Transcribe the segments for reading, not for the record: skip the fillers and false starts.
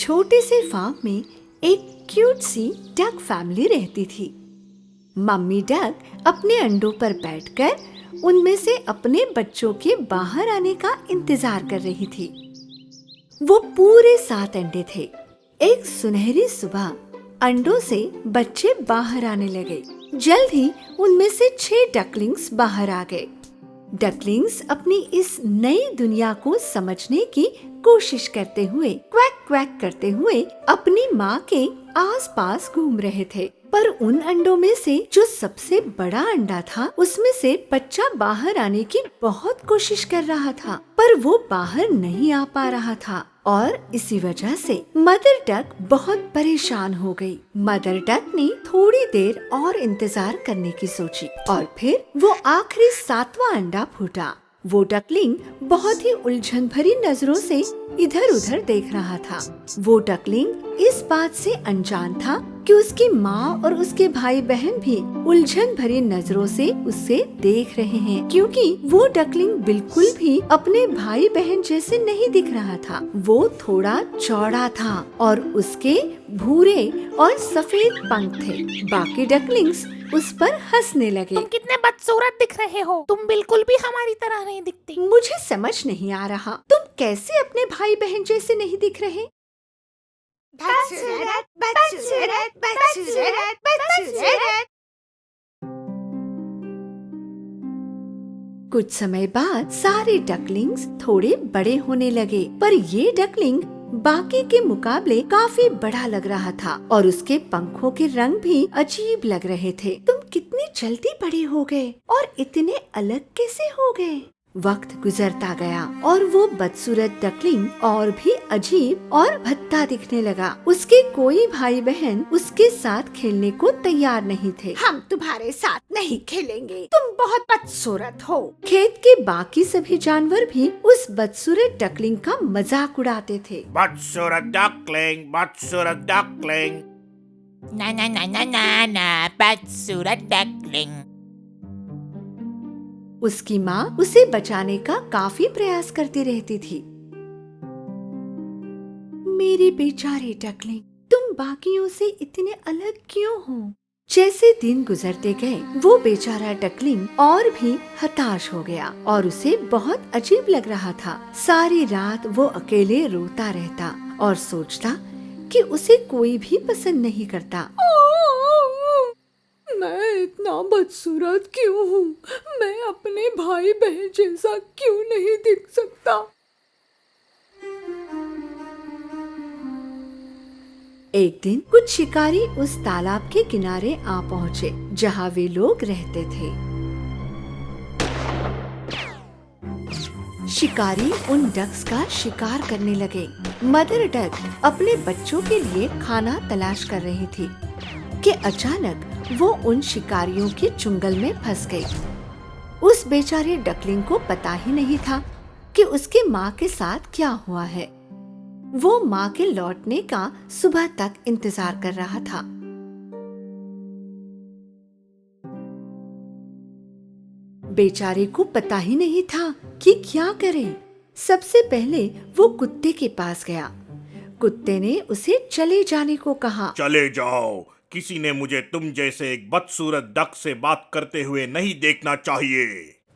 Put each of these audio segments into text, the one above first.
छोटे से फार्म में एक क्यूट सी डक फैमिली रहती थी। मम्मी डक अपने अंडों पर बैठकर उनमें से अपने बच्चों के बाहर आने का इंतजार कर रही थी। वो पूरे 7 अंडे थे। एक सुनहरी सुबह अंडों से बच्चे बाहर आने लगे। जल्द ही उनमें से 6 डकलिंग्स बाहर आ गए। डकलिंग्स अपनी इस नई दुनिया को समझने की कोशिश करते हुए क्वैक क्वैक करते हुए अपनी माँ के आसपास घूम रहे थे। पर उन अंडों में से जो सबसे बड़ा अंडा था, उसमें से बच्चा बाहर आने की बहुत कोशिश कर रहा था, पर वो बाहर नहीं आ पा रहा था और इसी वजह से मदर डक बहुत परेशान हो गई। मदर डक ने थोड़ी देर और इंतजार करने की सोची और फिर वो आखिरी 7वां अंडा फूटा। वो डकलिंग बहुत ही उलझन भरी नजरों से इधर उधर देख रहा था। वो डकलिंग इस बात से अनजान था कि उसकी माँ और उसके भाई बहन भी उलझन भरी नजरों से उसे देख रहे हैं, क्योंकि वो डकलिंग बिल्कुल भी अपने भाई बहन जैसे नहीं दिख रहा था। वो थोड़ा चौड़ा था और उसके भूरे और सफेद पंख थे। बाकी डकलिंग्स उस पर हंसने लगे। तुम कितने बदसूरत दिख रहे हो, तुम बिल्कुल भी हमारी तरह नहीं दिखती। मुझे समझ नहीं आ रहा, तुम कैसे अपने भाई बहन जैसे नहीं दिख रहे? बदसूरत, बदसूरत, बदसूरत, बदसूरत। कुछ समय बाद सारे डकलिंग्स थोड़े बड़े होने लगे, पर ये डकलिंग बाकी के मुकाबले काफी बड़ा लग रहा था और उसके पंखों के रंग भी अजीब लग रहे थे। तुम कितनी जल्दी बड़े हो गए और इतने अलग कैसे हो गए? वक्त गुजरता गया और वो बदसूरत डकलिंग और भी अजीब और भद्दा दिखने लगा। उसके कोई भाई बहन उसके साथ खेलने को तैयार नहीं थे। हम तुम्हारे साथ नहीं खेलेंगे, तुम बहुत बदसूरत हो। खेत के बाकी सभी जानवर भी उस बदसूरत डकलिंग का मजाक उड़ाते थे। बदसूरत डकलिंग, बदसूरत डकलिंग। ना ना ना ना ना ना, बदसूरत डकलिंग। उसकी माँ उसे बचाने का काफी प्रयास करती रहती थी। मेरे बेचारे डकलिंग, तुम बाकियों से इतने अलग क्यों हो? जैसे दिन गुजरते गए, वो बेचारा डकलिंग और भी हताश हो गया और उसे बहुत अजीब लग रहा था। सारी रात वो अकेले रोता रहता और सोचता कि उसे कोई भी पसंद नहीं करता। मैं इतना बदसूरत क्यों हूँ? मैं अपने भाई बहन जैसा क्यों नहीं दिख सकता? एक दिन कुछ शिकारी उस तालाब के किनारे आ पहुँचे जहाँ वे लोग रहते थे। शिकारी उन डक्स का शिकार करने लगे। मदर डक अपने बच्चों के लिए खाना तलाश कर रही थी कि अचानक वो उन शिकारियों के चुंगल में फंस गई। उस बेचारे डकलिंग को पता ही नहीं था कि उसके माँ के साथ क्या हुआ है। वो माँ के लौटने का सुबह तक इंतजार कर रहा था। बेचारे को पता ही नहीं था कि क्या करे। सबसे पहले वो कुत्ते के पास गया। कुत्ते ने उसे चले जाने को कहा। चले जाओ, किसी ने मुझे तुम जैसे एक बदसूरत डक से बात करते हुए नहीं देखना चाहिए।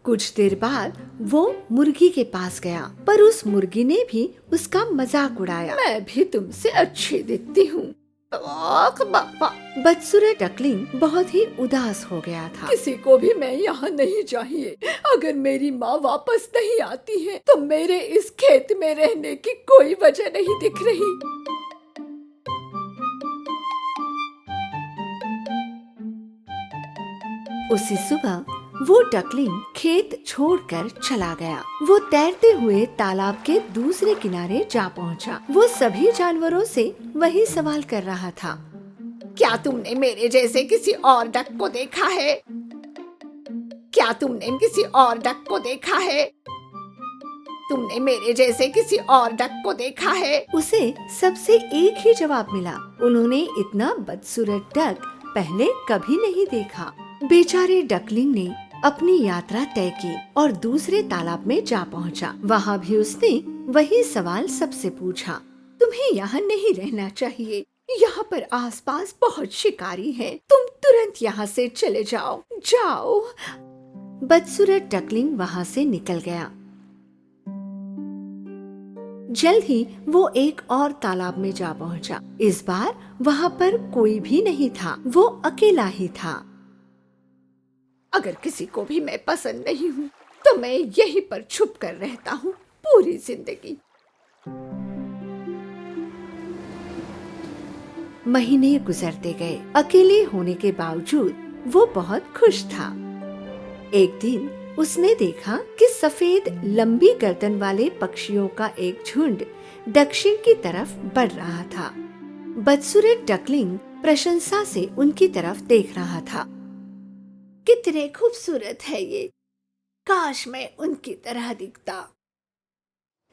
कुछ देर बाद वो मुर्गी के पास गया, पर उस मुर्गी ने भी उसका मजाक उड़ाया। मैं भी तुमसे अच्छी दिखती हूँ। बदसूरत डकलिंग बहुत ही उदास हो गया था। किसी को भी मैं यहाँ नहीं चाहिए। अगर मेरी माँ वापस नहीं आती है तो मेरे इस खेत में रहने की कोई वजह नहीं दिख रही। उसी सुबह वो डकलिंग खेत छोड़कर चला गया। वो तैरते हुए तालाब के दूसरे किनारे जा पहुंचा। वो सभी जानवरों से वही सवाल कर रहा था। क्या तुमने मेरे जैसे किसी और डक को देखा है? क्या तुमने किसी और डक को देखा है? तुमने मेरे जैसे किसी और डक को देखा है? उसे सबसे एक ही जवाब मिला। उन्होंने इतना बदसूरत डक पहले कभी नहीं देखा। बेचारे डकलिंग ने अपनी यात्रा तय की और दूसरे तालाब में जा पहुंचा। वहाँ भी उसने वही सवाल सबसे पूछा। तुम्हें यहाँ नहीं रहना चाहिए। यहाँ पर आसपास बहुत शिकारी हैं। तुम तुरंत यहाँ से चले जाओ, जाओ। बदसूरत डकलिंग वहाँ से निकल गया। जल्द ही वो एक और तालाब में जा पहुँचा। इस बार वहाँ पर कोई भी नहीं था, वो अकेला ही था। अगर किसी को भी मैं पसंद नहीं हूँ तो मैं यहीं पर छुप कर रहता हूँ पूरी जिंदगी। महीने गुजरते गए। अकेले होने के बावजूद वो बहुत खुश था। एक दिन उसने देखा कि सफेद लंबी गर्दन वाले पक्षियों का एक झुंड दक्षिण की तरफ बढ़ रहा था। बदसूरत डकलिंग प्रशंसा से उनकी तरफ देख रहा था। कितने खूबसूरत है ये, काश मैं उनकी तरह दिखता।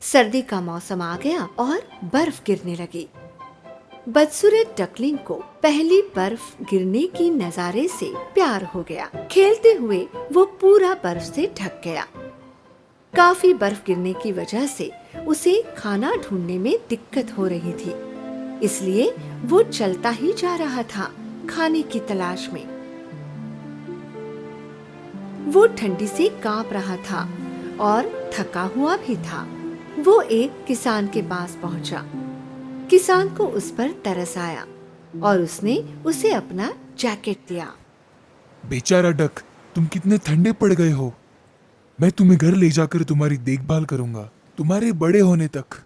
सर्दी का मौसम आ गया और बर्फ गिरने लगी। बदसूरत डकलिंग को पहली बर्फ गिरने की नजारे से प्यार हो गया। खेलते हुए वो पूरा बर्फ से ढक गया। काफी बर्फ गिरने की वजह से उसे खाना ढूंढने में दिक्कत हो रही थी, इसलिए वो चलता ही जा रहा था खाने की तलाश में। वो ठंडी से कांप रहा था और थका हुआ भी था। वो एक किसान के पास पहुंचा। किसान को उस पर तरस आया और उसने उसे अपना जैकेट दिया। बेचारा डक, तुम कितने ठंडे पड़ गए हो। मैं तुम्हें घर ले जाकर तुम्हारी देखभाल करूंगा, तुम्हारे बड़े होने तक।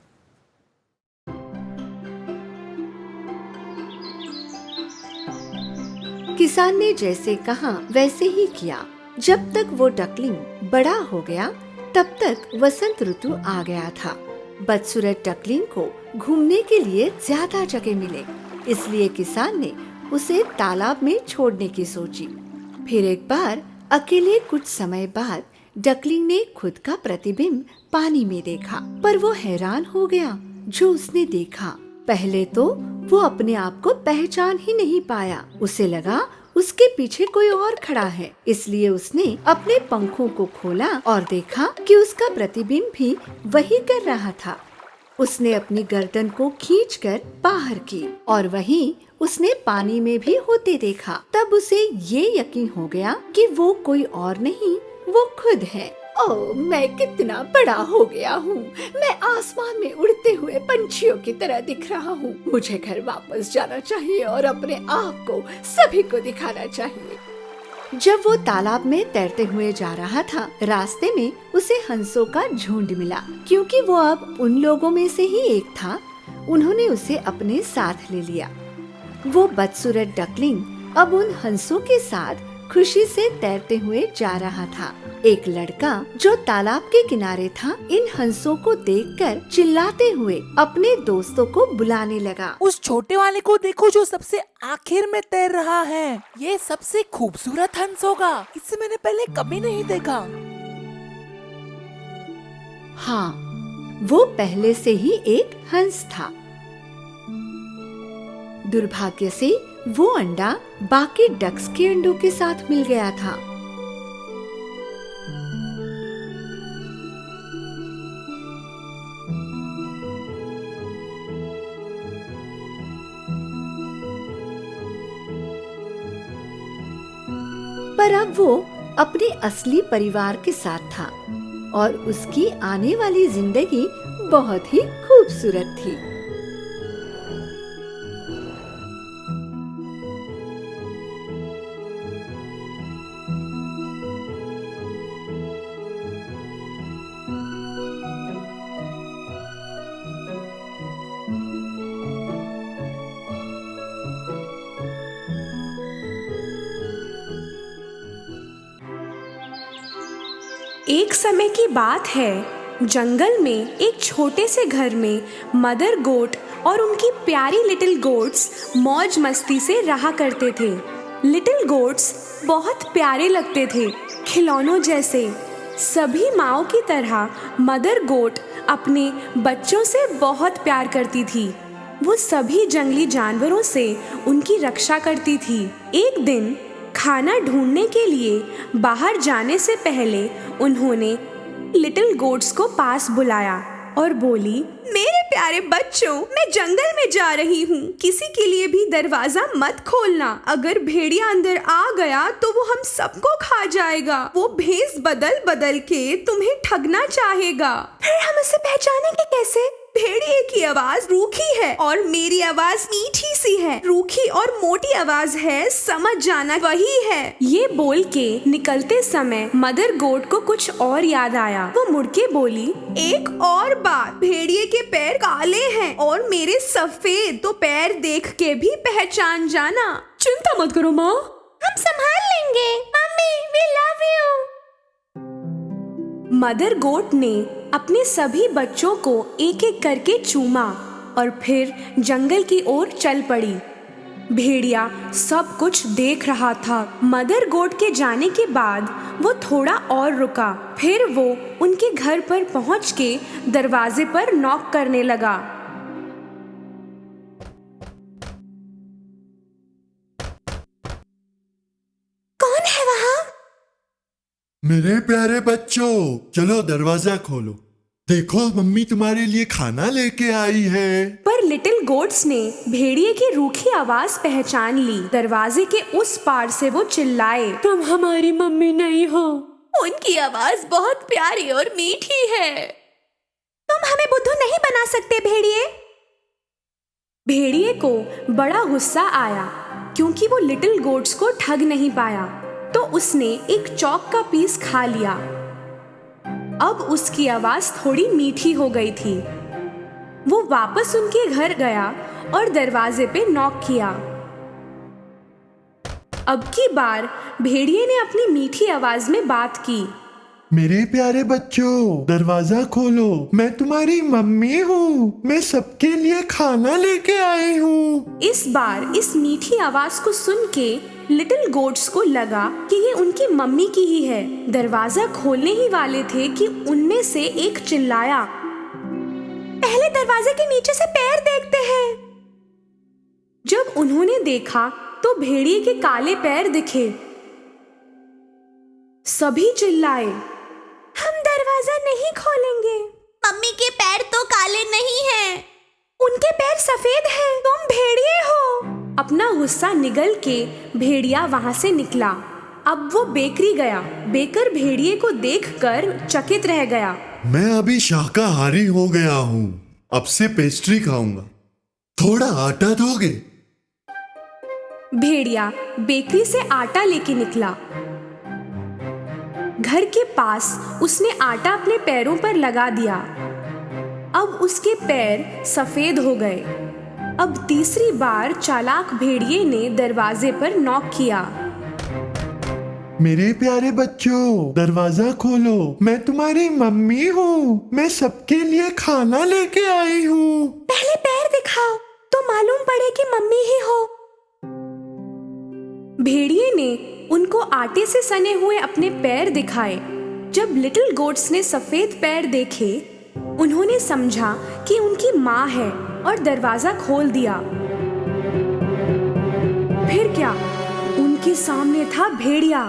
किसान ने जैसे कहा वैसे ही किया। जब तक वो डकलिंग बड़ा हो गया तब तक वसंत ऋतु आ गया था। बदसूरत डकलिंग को घूमने के लिए ज्यादा जगह मिले, इसलिए किसान ने उसे तालाब में छोड़ने की सोची। फिर एक बार अकेले कुछ समय बाद डकलिंग ने खुद का प्रतिबिंब पानी में देखा, पर वो हैरान हो गया जो उसने देखा। पहले तो वो अपने आप को पहचान ही नहीं पाया। उसे लगा उसके पीछे कोई और खड़ा है, इसलिए उसने अपने पंखों को खोला और देखा कि उसका प्रतिबिंब भी वही कर रहा था। उसने अपनी गर्दन को खींचकर बाहर की और वहीं उसने पानी में भी होते देखा। तब उसे ये यकीन हो गया कि वो कोई और नहीं, वो खुद है। ओह, मैं कितना बड़ा हो गया हूँ। मैं आसमान में उड़ते हुए पंछियों की तरह दिख रहा हूँ। मुझे घर वापस जाना चाहिए और अपने आप को सभी को दिखाना चाहिए। जब वो तालाब में तैरते हुए जा रहा था, रास्ते में उसे हंसों का झुंड मिला। क्योंकि वो अब उन लोगों में से ही एक था, उन्होंने उसे अपने साथ ले लिया। वो बदसूरत डकलिंग अब उन हंसों के साथ खुशी से तैरते हुए जा रहा था। एक लड़का जो तालाब के किनारे था इन हंसों को देखकर चिल्लाते हुए अपने दोस्तों को बुलाने लगा। उस छोटे वाले को देखो जो सबसे आखिर में तैर रहा है। ये सबसे खूबसूरत हंस होगा, इसे मैंने पहले कभी नहीं देखा। हाँ, वो पहले से ही एक हंस था। दुर्भाग्य से वो अंडा बाकी डक्स के अंडों के साथ मिल गया था। पर अब वो अपने असली परिवार के साथ था और उसकी आने वाली जिंदगी बहुत ही खूबसूरत थी। एक समय की बात है, जंगल में एक छोटे से घर में मदर गोट और उनकी प्यारी लिटिल गोट्स मौज मस्ती से रहा करते थे। लिटिल गोट्स बहुत प्यारे लगते थे, खिलौनों जैसे। सभी माँओं की तरह मदर गोट अपने बच्चों से बहुत प्यार करती थी। वो सभी जंगली जानवरों से उनकी रक्षा करती थी। एक दिन खाना ढूंढने के लिए बाहर जाने से पहले उन्होंने लिटिल गोट्स को पास बुलाया और बोली, मेरे प्यारे बच्चों, मैं जंगल में जा रही हूँ। किसी के लिए भी दरवाजा मत खोलना। अगर भेड़िया अंदर आ गया तो वो हम सबको खा जाएगा। वो भेस बदल बदल के तुम्हें ठगना चाहेगा। फिर हम उसे पहचानेंगे कैसे? भेड़िए की आवाज रूखी है और मेरी आवाज मीठी सी है। रूखी और मोटी आवाज है, समझ जाना वही है। ये बोल के निकलते समय मदर गोट को कुछ और याद आया। वो मुड़ के बोली, एक और बात, भेड़िए के पैर काले हैं और मेरे सफेद, तो पैर देख के भी पहचान जाना। चिंता मत करो माँ, हम संभाल लेंगे। Mummy, we love you. Mother goat ने अपने सभी बच्चों को एक एक करके चूमा और फिर जंगल की ओर चल पड़ी। भेड़िया सब कुछ देख रहा था। मदर गोट के जाने के बाद वो थोड़ा और रुका। फिर वो उनके घर पर पहुंच के दरवाजे पर नॉक करने लगा। कौन है वहाँ? मेरे प्यारे बच्चों, चलो दरवाजा खोलो। देखो, मम्मी तुम्हारे लिए खाना लेके आई है। पर लिटिल गोट्स ने भेड़िए की रूखी आवाज पहचान ली। दरवाजे के उस पार से वो चिल्लाए, तुम हमारी मम्मी नहीं हो। उनकी आवाज बहुत प्यारी और मीठी है। तुम हमें बुद्धू नहीं बना सकते भेड़िए। भेड़िए को बड़ा गुस्सा आया क्योंकि वो लिटिल गोट्स को ठग नहीं पाया, तो उसने एक चॉक का पीस खा लिया। अब उसकी आवाज थोड़ी मीठी हो गई थी। वो वापस उनके घर गया और दरवाजे पे नॉक किया। अब की बार भेड़िए ने अपनी मीठी आवाज में बात की। मेरे प्यारे बच्चों, दरवाजा खोलो, मैं तुम्हारी मम्मी हूँ। मैं सबके लिए खाना लेके आई हूँ। इस बार इस मीठी आवाज को सुन के लिटिल गोट्स को लगा कि ये उनकी मम्मी की ही है। दरवाजा खोलने ही वाले थे कि उनमें से एक चिल्लाया, पहले दरवाजे के नीचे से पैर देखते हैं। जब उन्होंने देखा तो भेड़िए के काले पैर दिखे। सभी चिल्लाए, हम दरवाजा नहीं खोलेंगे। मम्मी के पैर तो काले नहीं हैं। उनके पैर सफेद हैं। तुम भेड़िए हो। अपना गुस्सा निगल के भेड़िया वहां से निकला। अब वो बेकरी गया। बेकर भेड़िए को देखकर चकित रह गया। मैं अभी शाकाहारी हो गया हूँ। अब से पेस्ट्री खाऊंगा। थोड़ा आटा दोगे? भेड़िया बेकरी से आटा लेके निकला। घर के पास उसने आटा अपने पैरों पर लगा दिया। अब उसके पैर सफेद हो गए। अब तीसरी बार चालाक भेड़िए ने दरवाजे पर नॉक किया। मेरे प्यारे बच्चों, दरवाजा खोलो, मैं तुम्हारी मम्मी हूँ। मैं सबके लिए खाना लेके आई हूँ। पहले पैर दिखाओ तो मालूम पड़े कि मम्मी ही हो। भेड़िए ने उनको आटे से सने हुए अपने पैर दिखाए। जब लिटिल गोट्स ने सफेद पैर देखे, उन्होंने समझा कि उनकी माँ है और दरवाजा खोल दिया। फिर क्या, उनके सामने था भेड़िया।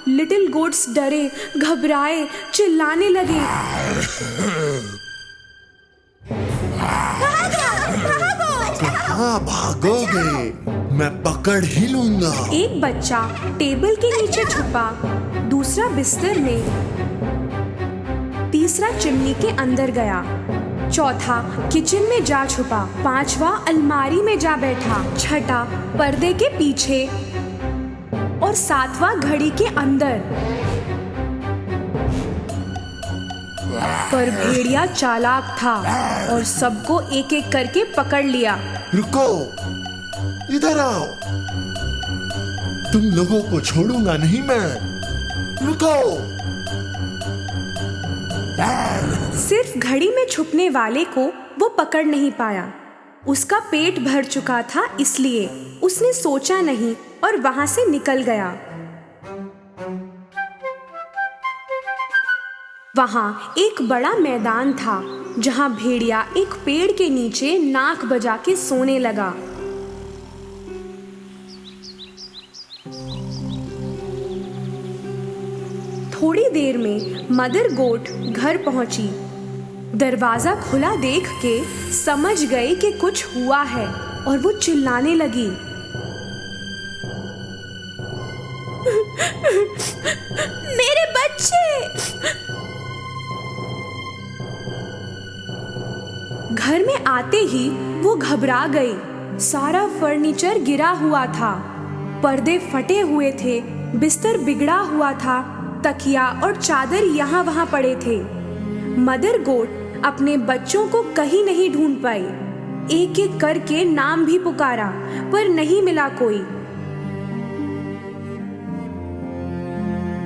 लिटिल गोट्स डरे, घबराए, चिल्लाने लगे। कहाँ भागोगे? मैं पकड़ ही लूंगा। एक बच्चा टेबल के नीचे छुपा, दूसरा बिस्तर में, तीसरा चिमनी के अंदर गया, चौथा किचन में जा छुपा, पांचवा अलमारी में जा बैठा, छठा पर्दे के पीछे और सातवां घड़ी के अंदर। पर भेड़िया चालाक था और सबको एक एक करके पकड़ लिया। रुको, इधर आओ। तुम लोगों को छोड़ूंगा नहीं मैं। रुको। सिर्फ घड़ी में छुपने वाले को वो पकड़ नहीं पाया। उसका पेट भर चुका था, इसलिए उसने सोचा नहीं और वहां से निकल गया। वहां एक बड़ा मैदान था जहां भेड़िया एक पेड़ के नीचे नाक बजा के सोने लगा। थोड़ी देर में मदर गोट घर पहुंची। दरवाजा खुला देख के समझ गए कि कुछ हुआ है और वो चिल्लाने लगी। मेरे बच्चे! घर में आते ही वो घबरा गई। सारा फर्नीचर गिरा हुआ था, पर्दे फटे हुए थे, बिस्तर बिगड़ा हुआ था, तकिया और चादर यहाँ वहाँ पड़े थे। मदर गोट अपने बच्चों को कहीं नहीं ढूंढ पाई। एक एक करके नाम भी पुकारा पर नहीं मिला कोई।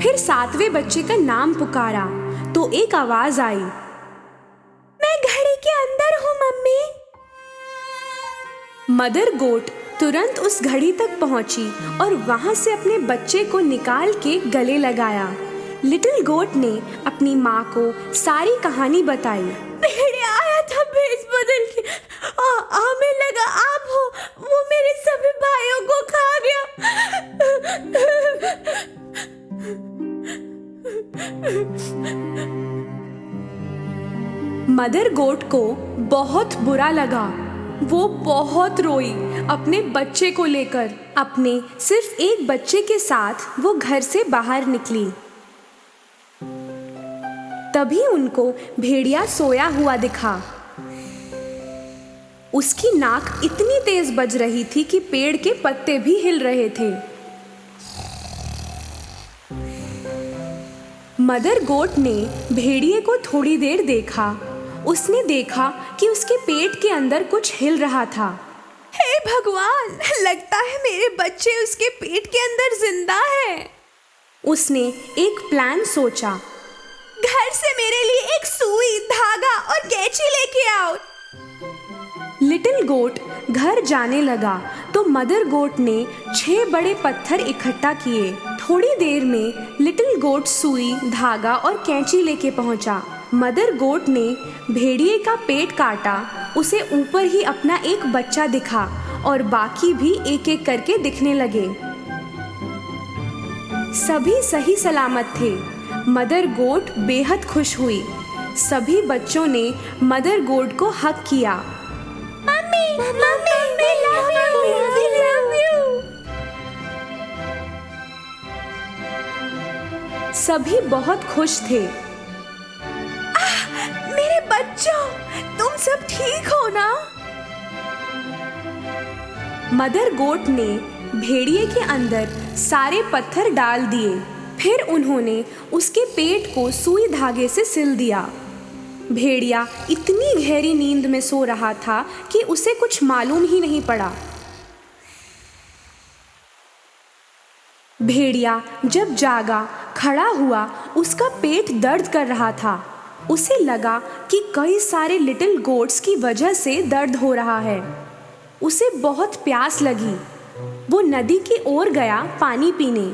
फिर 7वें बच्चे का नाम पुकारा तो एक आवाज आई, मैं घड़ी के अंदर हूँ मम्मी। मदर गोट तुरंत उस घड़ी तक पहुंची और वहां से अपने बच्चे को निकाल के गले लगाया। लिटिल गोट ने अपनी माँ को सारी कहानी बताई। भेड़िया आया था भेष बदल के, हमें लगा आप हो, वो मेरे सभी भाइयों को खा गया। मदर गोट को बहुत बुरा लगा। वो बहुत रोई अपने बच्चे को लेकर। अपने सिर्फ एक बच्चे के साथ वो घर से बाहर निकली। तभी उनको भेड़िया सोया हुआ दिखा। उसकी नाक इतनी तेज बज रही थी कि पेड़ के पत्ते भी हिल रहे थे। मदर गोट ने भेड़िए को थोड़ी देर देखा। उसने देखा कि उसके पेट के अंदर कुछ हिल रहा था। हे भगवान, लगता है मेरे बच्चे उसके पेट के अंदर जिंदा हैं। उसने एक प्लान सोचा। घर से मेरे लिए एक सुई, धागा और कैंची लेके आओ। लिटिल गोट घर जाने लगा तो मदर गोट ने 6 बड़े पत्थर इकट्ठा किए। थोड़ी देर में लिटिल गोट सुई, धागा और कैंची लेके पहुंचा। मदर गोट ने भेड़िए का पेट काटा। उसे ऊपर ही अपना एक बच्चा दिखा और बाकी भी एक एक करके दिखने लगे। सभी सही सलामत थे। मदर गोट बेहद खुश हुई। सभी बच्चों ने मदर गोट को हग किया। Mummy, mummy, we love you, we love you। सभी बहुत खुश थे। मेरे बच्चों, तुम सब ठीक हो ना? मदर गोट ने भेड़िए के अंदर सारे पत्थर डाल दिए। फिर उन्होंने उसके पेट को सुई धागे से सिल दिया। भेड़िया इतनी गहरी नींद में सो रहा था कि उसे कुछ मालूम ही नहीं पड़ा। भेड़िया जब जागा, खड़ा हुआ, उसका पेट दर्द कर रहा था। उसे लगा कि कई सारे लिटिल गोट्स की वजह से दर्द हो रहा है। उसे बहुत प्यास लगी। वो नदी की ओर गया पानी पीने।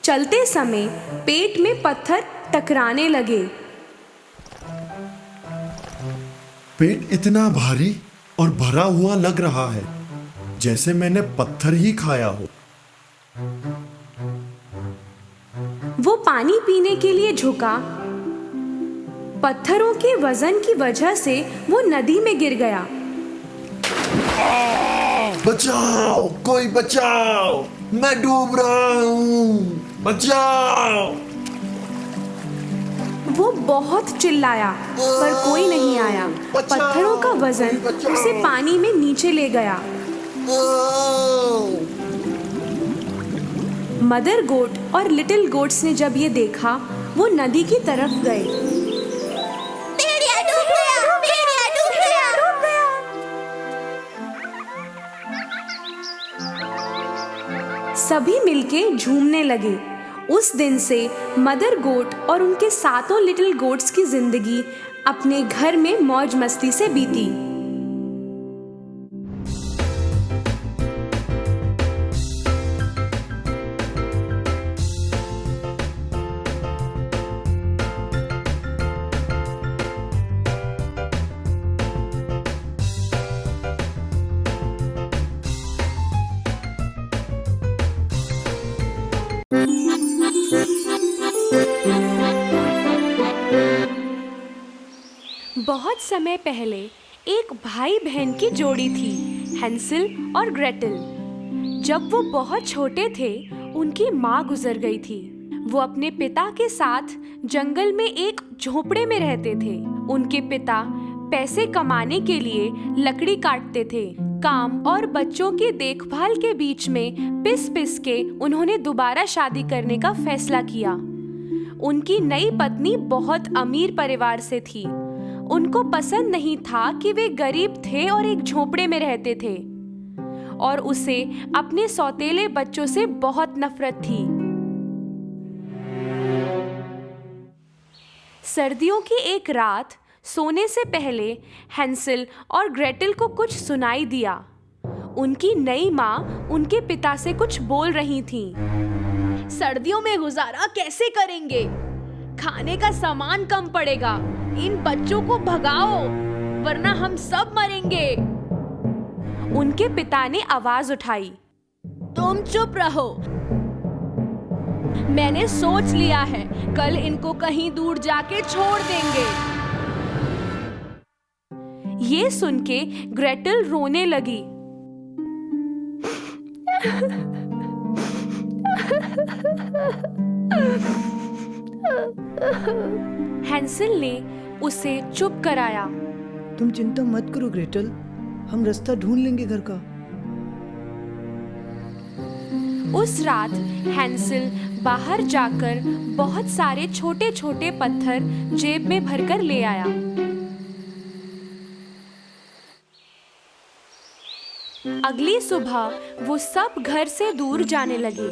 चलते समय पेट में पत्थर टकराने लगे। पेट इतना भारी और भरा हुआ लग रहा है, जैसे मैंने पत्थर ही खाया हो। वो पानी पीने के लिए झुका। पत्थरों के वजन की वजह से वो नदी में गिर गया। बचाओ, कोई बचाओ, मैं डूब रहा हूँ, बचाओ। वो बहुत चिल्लाया पर कोई नहीं आया। पत्थरों का वजन उसे पानी में नीचे ले गया। मदर गोट और लिटिल गोट्स ने जब ये देखा, वो नदी की तरफ गए। भेड़िया डूब गया, भेड़िया डूब गया, डूब गया। सभी मिलके झूमने लगे। उस दिन से मदर गोट और उनके 7 लिटिल गोट्स की जिंदगी अपने घर में मौज मस्ती से बीती। बहुत समय पहले एक भाई बहन की जोड़ी थी, हैंसल और ग्रेटल। जब वो बहुत छोटे थे, उनकी माँ गुजर गई थी। वो अपने पिता के साथ जंगल में एक झोपड़े में रहते थे। उनके पिता पैसे कमाने के लिए लकड़ी काटते थे। काम और बच्चों की देखभाल के बीच में पिस पिस के उन्होंने दोबारा शादी करने का फैसला किया। उनकी नई पत्नी बहुत अमीर परिवार से थी। उनको पसंद नहीं था कि वे गरीब थे और एक झोपड़े में रहते थे, और उसे अपने सौतेले बच्चों से बहुत नफरत थी। सर्दियों की एक रात सोने से पहले हैंसल और ग्रेटल को कुछ सुनाई दिया। उनकी नई माँ उनके पिता से कुछ बोल रही थी। सर्दियों में गुजारा कैसे करेंगे? खाने का सामान कम पड़ेगा। इन बच्चों को भगाओ, वरना हम सब मरेंगे। उनके पिता ने आवाज उठाई, तुम चुप रहो। मैंने सोच लिया है, कल इनको कहीं दूर जाके छोड़ देंगे। ये सुन के ग्रेटल रोने लगी। हैंसल ने उसे चुप कराया। तुम चिंता मत करो ग्रेटल, हम रास्ता ढूंढ लेंगे घर का। उस रात हैंसल बाहर जाकर बहुत सारे छोटे छोटे पत्थर जेब में भरकर ले आया। अगली सुबह वो सब घर से दूर जाने लगे।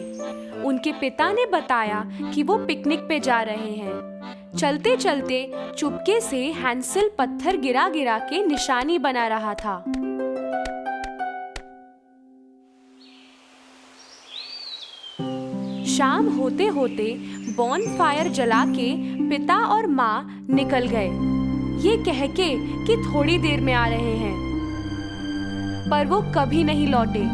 उनके पिता ने बताया कि वो पिकनिक पे जा रहे हैं। चलते चलते चुपके से हैंसल पत्थर गिरा गिरा के निशानी बना रहा था। शाम होते होते बॉनफायर जला के पिता और माँ निकल गए, ये कह के कि थोड़ी देर में आ रहे हैं, पर वो कभी नहीं लौटे।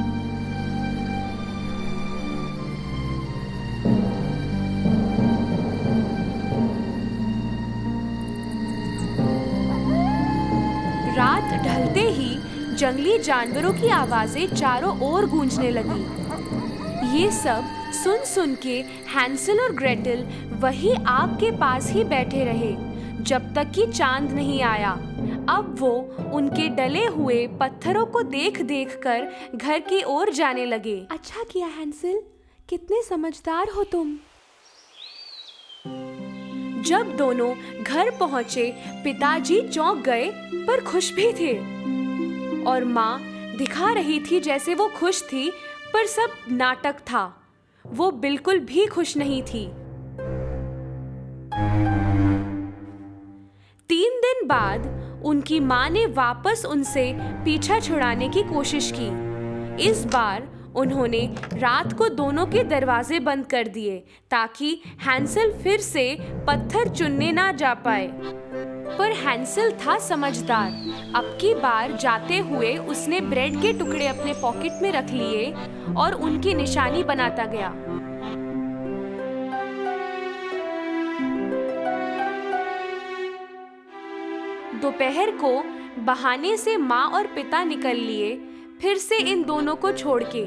रात ढलते ही जंगली जानवरों की आवाजें चारों ओर गूंजने लगी। ये सब सुन सुन के हैंसल और ग्रेटल वही आग के पास ही बैठे रहे जब तक कि चांद नहीं आया। अब वो उनके डले हुए पत्थरों को देख देख कर घर की ओर जाने लगे। अच्छा किया हैंसल, कितने समझदार हो तुम। जब दोनों घर पहुंचे, पिताजी चौंक गए पर खुश भी थे, और माँ दिखा रही थी जैसे वो खुश थी, पर सब नाटक था। वो बिल्कुल भी खुश नहीं थी। 3 दिन बाद उनकी माँ ने वापस उनसे पीछा छुड़ाने की कोशिश की। इस बार उन्होंने रात को दोनों के दरवाजे बंद कर दिए ताकि हैंसल फिर से पत्थर चुनने ना जा पाए। पर हैंसल था समझदार। अब की बार जाते हुए उसने ब्रेड के टुकड़े अपने पॉकेट में रख लिए और उनकी निशानी बनाता गया। दोपहर को बहाने से माँ और पिता निकल लिए, फिर से इन दोनों को छोड़ के।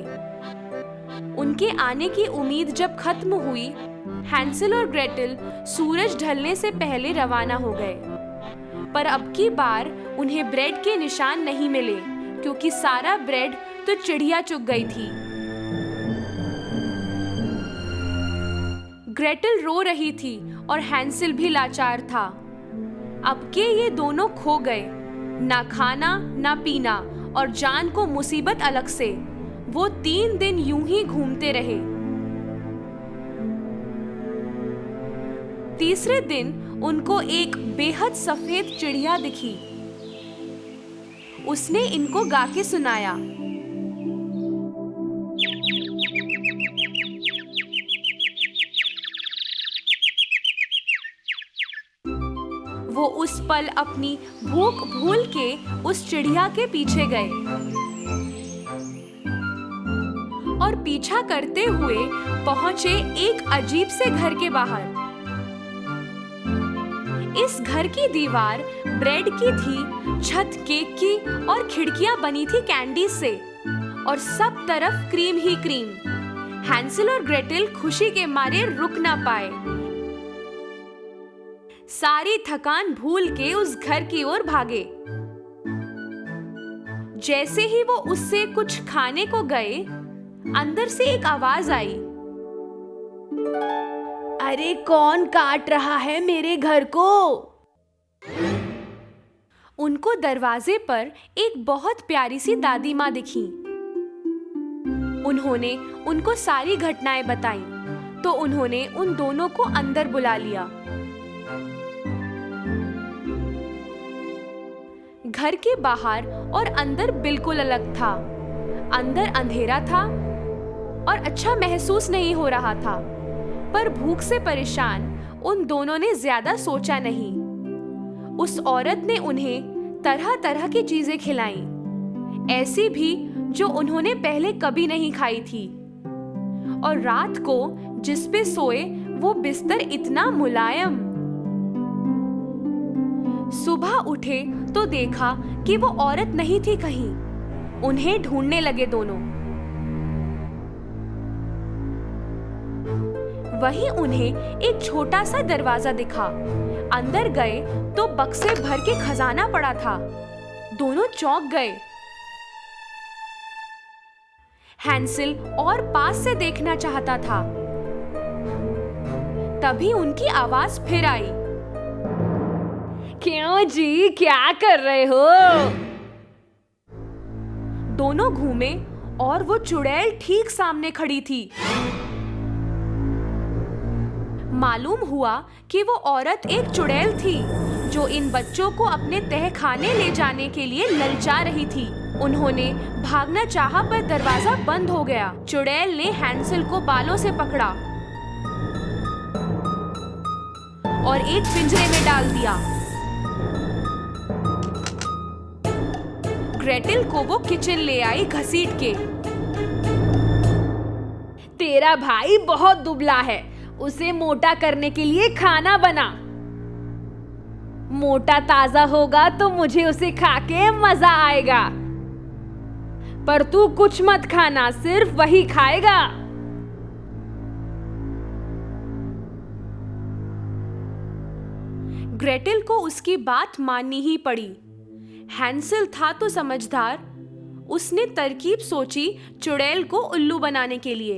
उनके आने की उम्मीद जब खत्म हुई, हैंसल और ग्रेटल सूरज ढलने से पहले रवाना हो गए। पर अब की बार उन्हें ब्रेड के निशान नहीं मिले, क्योंकि सारा ब्रेड तो चिड़िया चुग गई थी। ग्रेटल रो रही थी और हैंसल भी लाचार था। अब के ये दोनों खो गए, ना खाना ना पीना और जान को मुसीबत अलग से। वो 3 दिन यूं ही घूमते रहे। तीसरे दिन उनको एक बेहद सफेद चिड़िया दिखी। उसने इनको गा के सुनाया। वो उस पल अपनी भूख भूल के उस चिड़िया के पीछे गए और पीछा करते हुए पहुंचे एक अजीब से घर के बाहर। इस घर की दीवार ब्रेड की थी, छत केक की और खिड़कियां बनी थी कैंडी से और सब तरफ क्रीम ही क्रीम। हैंसल और ग्रेटेल खुशी के मारे रुक ना पाए। सारी थकान भूल के उस घर की ओर भागे। जैसे ही वो उससे कुछ खाने को गए, अंदर से एक आवाज आई। अरे कौन काट रहा है मेरे घर को? उनको दरवाजे पर एक बहुत प्यारी सी दादी माँ दिखी। उन्होंने उनको सारी घटनाएं बताईं, तो उन्होंने उन दोनों को अंदर बुला लिया। घर के बाहर और अंदर बिल्कुल अलग था। अंदर अंधेरा था और अच्छा महसूस नहीं हो रहा था, पर भूख से परेशान उन दोनों ने ज्यादा सोचा नहीं। उस औरत ने उन्हें तरह तरह की चीजें खिलाईं, ऐसी भी जो उन्होंने पहले कभी नहीं खाई थी। और रात को जिस पे सोए वो बिस्तर इतना मुलायम। सुबह उठे तो देखा कि वो औरत नहीं थी कहीं। उन्हें ढूंढने लगे दोनों। वहीं उन्हें एक छोटा सा दरवाजा दिखा। अंदर गए तो बक्से भर के खजाना पड़ा था। दोनों चौंक गए। हैंसल और पास से देखना चाहता था। तभी उनकी आवाज फिर आई। क्यों जी, क्या कर रहे हो? दोनों घूमे और वो चुड़ैल ठीक सामने खड़ी थी। मालूम हुआ कि वो औरत एक चुड़ैल थी जो इन बच्चों को अपने तहखाने ले जाने के लिए ललचा रही थी। उन्होंने भागना चाहा पर दरवाजा बंद हो गया। चुड़ैल ने हैंसल को बालों से पकड़ा और एक पिंजरे में डाल दिया। ग्रेटेल को वो किचन ले आई घसीट के। तेरा भाई बहुत दुबला है, उसे मोटा करने के लिए खाना बना। मोटा ताजा होगा तो मुझे उसे खा के मजा आएगा, पर तू कुछ मत खाना, सिर्फ वही खाएगा। ग्रेटेल को उसकी बात माननी ही पड़ी। हैंसल था तो समझदार। उसने तरकीब सोची चुड़ैल को उल्लू बनाने के लिए।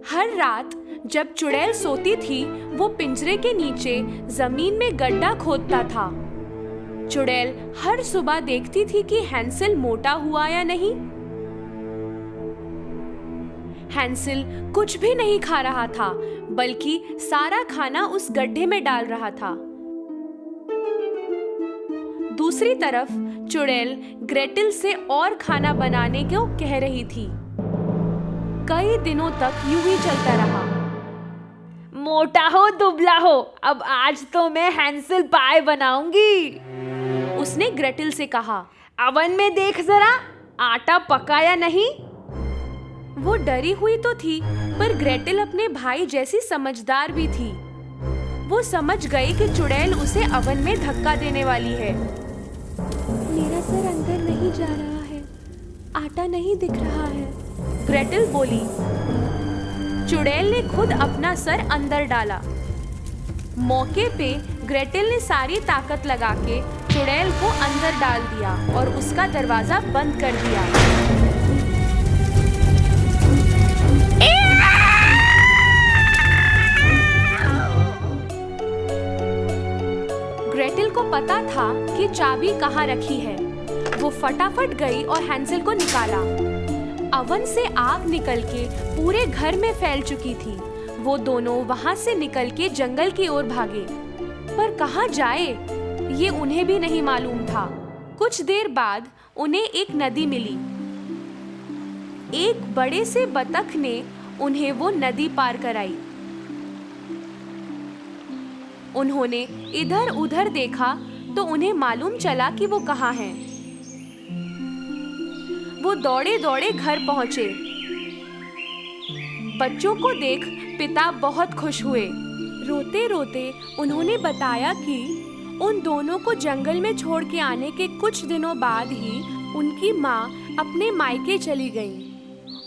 हर रात जब चुड़ैल सोती थी, वो पिंजरे के नीचे जमीन में गड्ढा खोदता था। चुड़ैल हर सुबह देखती थी कि हैंसल मोटा हुआ या नहीं। हैंसल कुछ भी नहीं खा रहा था, बल्कि सारा खाना उस गड्ढे में डाल रहा था। दूसरी तरफ चुड़ैल ग्रेटेल से और खाना बनाने को कह रही थी। कई दिनों तक यूं ही चलता रहा। मोटा हो दुबला हो, अब आज तो मैं हैंसल पाए बनाऊंगी, उसने ग्रेटेल से कहा। अवन में देख जरा, आटा पका या नहीं। वो डरी हुई तो थी, पर ग्रेटेल अपने भाई जैसी समझदार भी थी। वो समझ गई कि चुड़ैल उसे अवन में धक्का देने वाली है। मेरा सर अंदर नहीं जा रहा है, आटा नहीं दिख रहा है, ग्रेटेल बोली। चुड़ैल ने खुद अपना सर अंदर डाला। मौके पे ग्रेटेल ने सारी ताकत लगा के चुड़ैल को अंदर डाल दिया और उसका दरवाजा बंद कर दिया। ग्रेटेल को पता था कि चाबी कहाँ रखी है। वो फटाफट गई और हैंसल को निकाला। अवन से आग निकल के पूरे घर में फैल चुकी थी। वो दोनों वहां से निकल के जंगल की ओर भागे, पर कहाँ जाए ये उन्हें भी नहीं मालूम था। कुछ देर बाद उन्हें एक नदी मिली। एक बड़े से बतख ने उन्हें वो नदी पार कराई। उन्होंने इधर उधर देखा तो उन्हें मालूम चला कि वो कहाँ हैं। वो दौड़े दौड़े घर पहुंचे। बच्चों को देख पिता बहुत खुश हुए। रोते रोते उन्होंने बताया कि उन दोनों को जंगल में छोड़ के आने के कुछ दिनों बाद ही उनकी माँ अपने मायके चली गई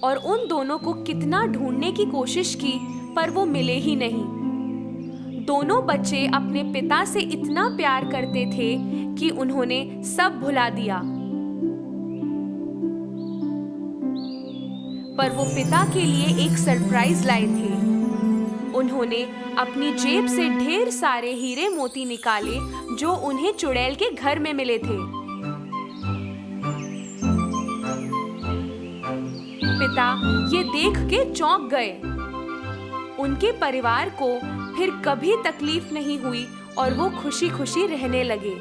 और उन दोनों को कितना ढूंढने की कोशिश की पर वो मिले ही नहीं। दोनों बच्चे अपने पिता से इतना प्यार करते थे कि उन्होंने सब भुला दिया, पर वो पिता के लिए एक सरप्राइज लाए थे। उन्होंने अपनी जेब से ढेर सारे हीरे मोती निकाले जो उन्हें चुड़ैल के घर में मिले थे। पिता ये देख के चौंक गए। उनके परिवार को फिर कभी तकलीफ नहीं हुई और वो खुशी खुशी रहने लगे।